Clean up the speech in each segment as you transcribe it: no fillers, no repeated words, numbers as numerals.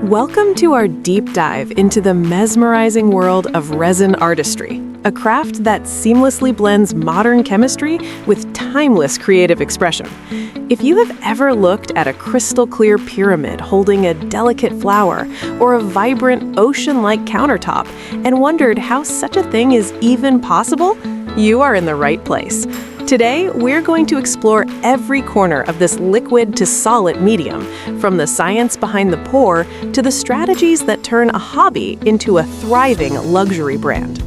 Welcome to our deep dive into the mesmerizing world of resin artistry, a craft that seamlessly blends modern chemistry with timeless creative expression. If you have ever looked at a crystal-clear pyramid holding a delicate flower or a vibrant ocean-like countertop and wondered how such a thing is even possible, you are in the right place. Today, we're going to explore every corner of this liquid to solid medium, from the science behind the pour to the strategies that turn a hobby into a thriving luxury brand.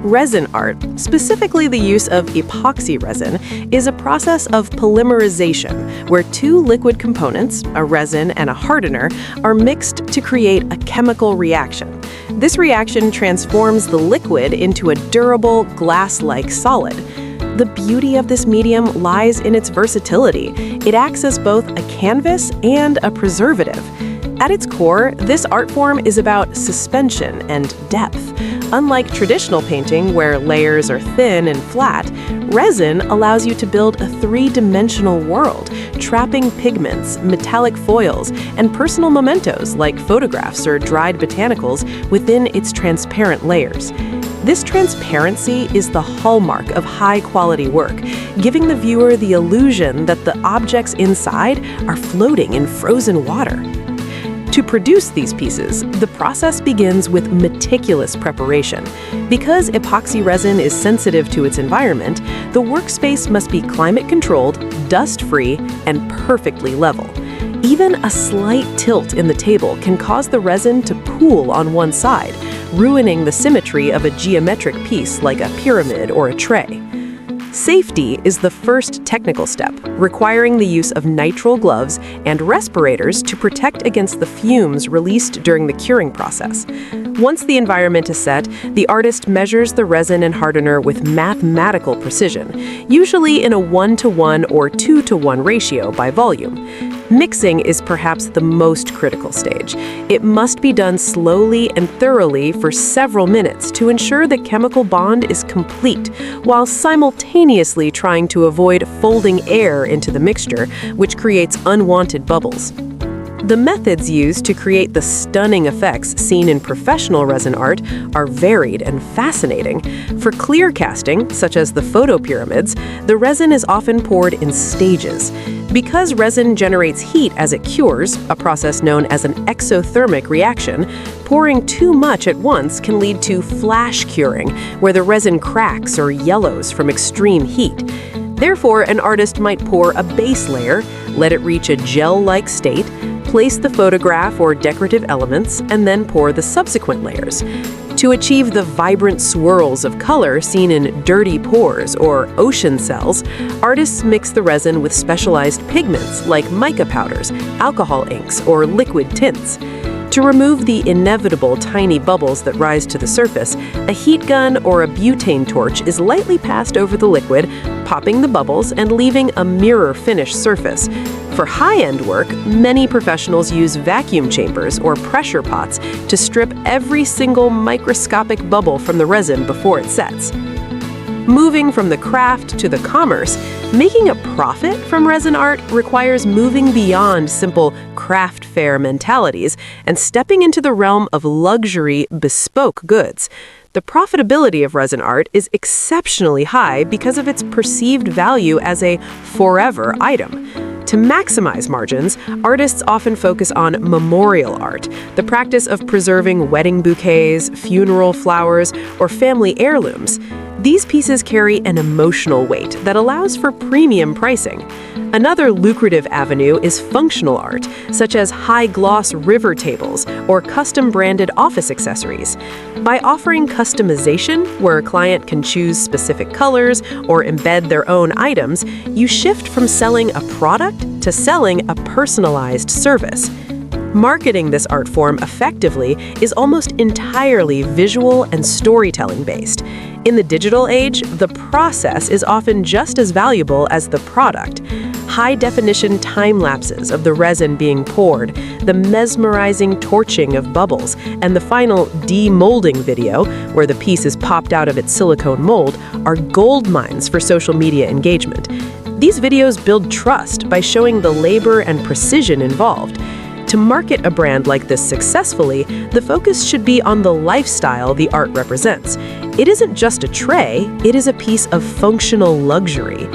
Resin art, specifically the use of epoxy resin, is a process of polymerization where two liquid components, a resin and a hardener, are mixed to create a chemical reaction. This reaction transforms the liquid into a durable, glass-like solid. The beauty of this medium lies in its versatility. It acts as both a canvas and a preservative. At its core, this art form is about suspension and depth. Unlike traditional painting, where layers are thin and flat, resin allows you to build a three-dimensional world, trapping pigments, metallic foils, and personal mementos like photographs or dried botanicals within its transparent layers. This transparency is the hallmark of high-quality work, giving the viewer the illusion that the objects inside are floating in frozen water. To produce these pieces, the process begins with meticulous preparation. Because epoxy resin is sensitive to its environment, the workspace must be climate-controlled, dust-free, and perfectly level. Even a slight tilt in the table can cause the resin to pool on one side, ruining the symmetry of a geometric piece like a pyramid or a tray. Safety is the first technical step, requiring the use of nitrile gloves and respirators to protect against the fumes released during the curing process. Once the environment is set, the artist measures the resin and hardener with mathematical precision, usually in a 1:1 or 2:1 ratio by volume. Mixing is perhaps the most critical stage. It must be done slowly and thoroughly for several minutes to ensure the chemical bond is complete, while simultaneously trying to avoid folding air into the mixture, which creates unwanted bubbles. The methods used to create the stunning effects seen in professional resin art are varied and fascinating. For clear casting, such as the photo pyramids, the resin is often poured in stages. Because resin generates heat as it cures, a process known as an exothermic reaction, pouring too much at once can lead to flash curing, where the resin cracks or yellows from extreme heat. Therefore, an artist might pour a base layer, let it reach a gel-like state, place the photograph or decorative elements, and then pour the subsequent layers. To achieve the vibrant swirls of color seen in dirty pours or ocean cells, artists mix the resin with specialized pigments like mica powders, alcohol inks, or liquid tints. To remove the inevitable tiny bubbles that rise to the surface, a heat gun or a butane torch is lightly passed over the liquid, popping the bubbles and leaving a mirror finish surface. For high-end work, many professionals use vacuum chambers or pressure pots to strip every single microscopic bubble from the resin before it sets. Moving from the craft to the commerce, making a profit from resin art requires moving beyond simple craft fair mentalities and stepping into the realm of luxury, bespoke goods. The profitability of resin art is exceptionally high because of its perceived value as a forever item. To maximize margins, artists often focus on memorial art, the practice of preserving wedding bouquets, funeral flowers, or family heirlooms. These pieces carry an emotional weight that allows for premium pricing. Another lucrative avenue is functional art, such as high-gloss river tables or custom-branded office accessories. By offering customization, where a client can choose specific colors or embed their own items, you shift from selling a product to selling a personalized service. Marketing this art form effectively is almost entirely visual and storytelling-based. In the digital age, the process is often just as valuable as the product. High-definition time-lapses of the resin being poured, the mesmerizing torching of bubbles, and the final demolding video, where the piece is popped out of its silicone mold, are gold mines for social media engagement. These videos build trust by showing the labor and precision involved. To market a brand like this successfully, the focus should be on the lifestyle the art represents. It isn't just a tray, it is a piece of functional luxury.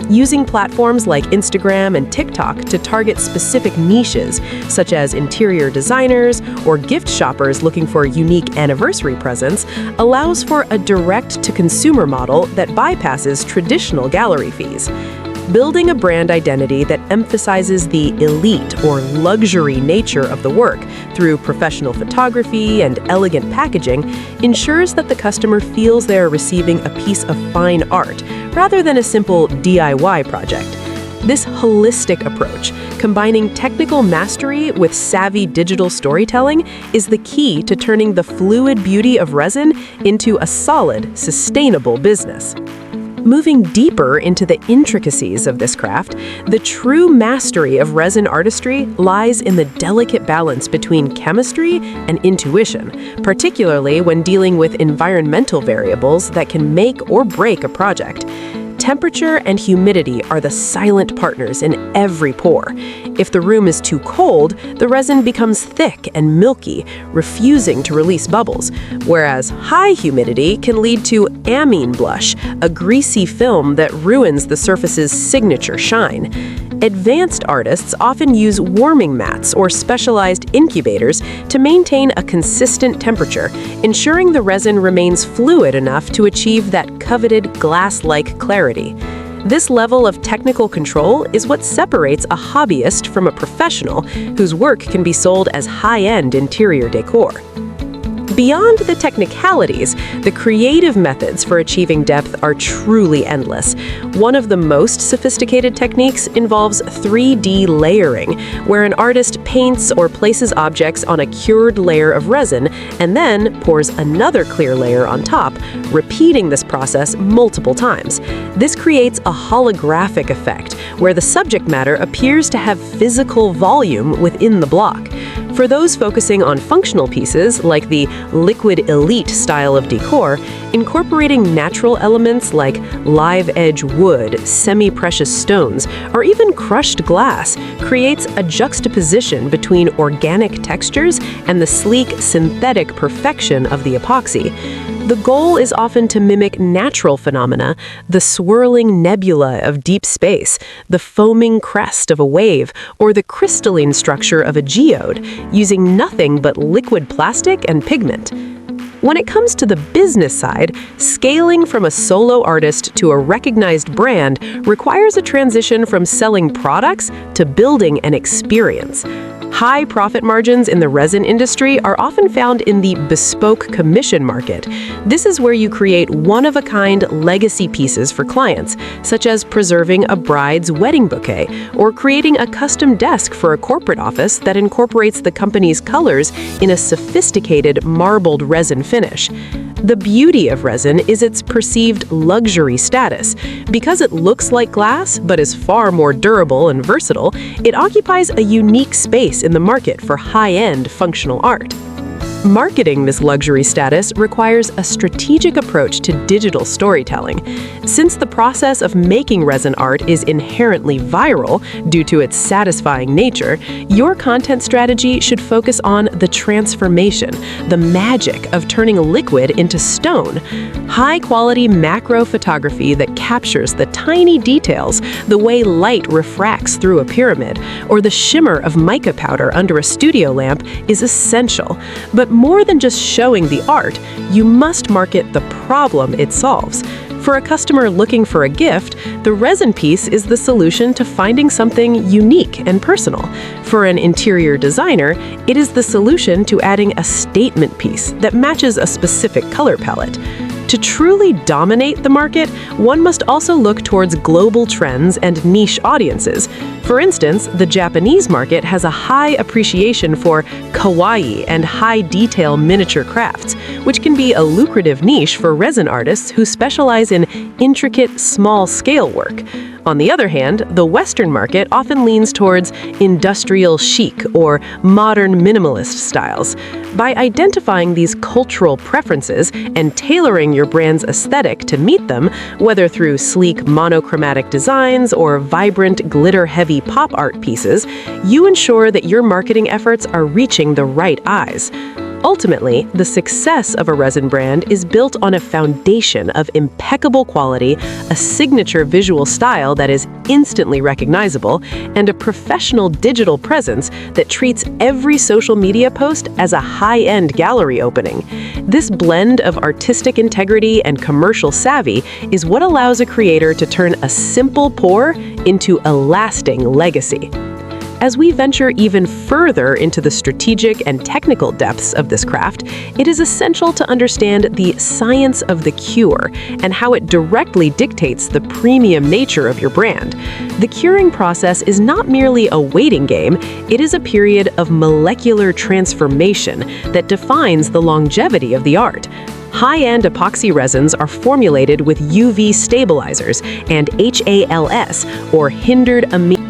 Using platforms like Instagram and TikTok to target specific niches, such as interior designers or gift shoppers looking for unique anniversary presents, allows for a direct-to-consumer model that bypasses traditional gallery fees. Building a brand identity that emphasizes the elite or luxury nature of the work through professional photography and elegant packaging ensures that the customer feels they are receiving a piece of fine art rather than a simple DIY project. This holistic approach, combining technical mastery with savvy digital storytelling, is the key to turning the fluid beauty of resin into a solid, sustainable business. Moving deeper into the intricacies of this craft, the true mastery of resin artistry lies in the delicate balance between chemistry and intuition, particularly when dealing with environmental variables that can make or break a project. Temperature and humidity are the silent partners in every pour. If the room is too cold, the resin becomes thick and milky, refusing to release bubbles, whereas high humidity can lead to amine blush, a greasy film that ruins the surface's signature shine. Advanced artists often use warming mats or specialized incubators to maintain a consistent temperature, ensuring the resin remains fluid enough to achieve that coveted glass-like clarity. This level of technical control is what separates a hobbyist from a professional whose work can be sold as high-end interior decor. Beyond the technicalities, the creative methods for achieving depth are truly endless. One of the most sophisticated techniques involves 3D layering, where an artist paints or places objects on a cured layer of resin and then pours another clear layer on top, repeating this process multiple times. This creates a holographic effect, where the subject matter appears to have physical volume within the block. For those focusing on functional pieces, like the liquid elite style of decor, incorporating natural elements like live edge wood, semi-precious stones, or even crushed glass creates a juxtaposition between organic textures and the sleek synthetic perfection of the epoxy. The goal is often to mimic natural phenomena, the swirling nebula of deep space, the foaming crest of a wave, or the crystalline structure of a geode, using nothing but liquid plastic and pigment. When it comes to the business side, scaling from a solo artist to a recognized brand requires a transition from selling products to building an experience. High profit margins in the resin industry are often found in the bespoke commission market. This is where you create one-of-a-kind legacy pieces for clients, such as preserving a bride's wedding bouquet or creating a custom desk for a corporate office that incorporates the company's colors in a sophisticated marbled resin finish. The beauty of resin is its perceived luxury status. Because it looks like glass but is far more durable and versatile, it occupies a unique space in the market for high-end functional art. Marketing this luxury status requires a strategic approach to digital storytelling. Since the process of making resin art is inherently viral due to its satisfying nature, your content strategy should focus on the transformation, the magic of turning liquid into stone. High-quality macro photography that captures the tiny details, the way light refracts through a pyramid, or the shimmer of mica powder under a studio lamp is essential. But more than just showing the art, you must market the problem it solves. For a customer looking for a gift, the resin piece is the solution to finding something unique and personal. For an interior designer, it is the solution to adding a statement piece that matches a specific color palette. To truly dominate the market, one must also look towards global trends and niche audiences. For instance, the Japanese market has a high appreciation for kawaii and high-detail miniature crafts, which can be a lucrative niche for resin artists who specialize in intricate, small-scale work. On the other hand, the Western market often leans towards industrial chic or modern minimalist styles. By identifying these cultural preferences and tailoring your brand's aesthetic to meet them, whether through sleek monochromatic designs or vibrant glitter-heavy trendy pop art pieces, you ensure that your marketing efforts are reaching the right eyes. Ultimately, the success of a resin brand is built on a foundation of impeccable quality, a signature visual style that is instantly recognizable, and a professional digital presence that treats every social media post as a high-end gallery opening. This blend of artistic integrity and commercial savvy is what allows a creator to turn a simple pour into a lasting legacy. As we venture even further into the strategic and technical depths of this craft, it is essential to understand the science of the cure and how it directly dictates the premium nature of your brand. The curing process is not merely a waiting game, it is a period of molecular transformation that defines the longevity of the art. High-end epoxy resins are formulated with UV stabilizers and HALS, or hindered amine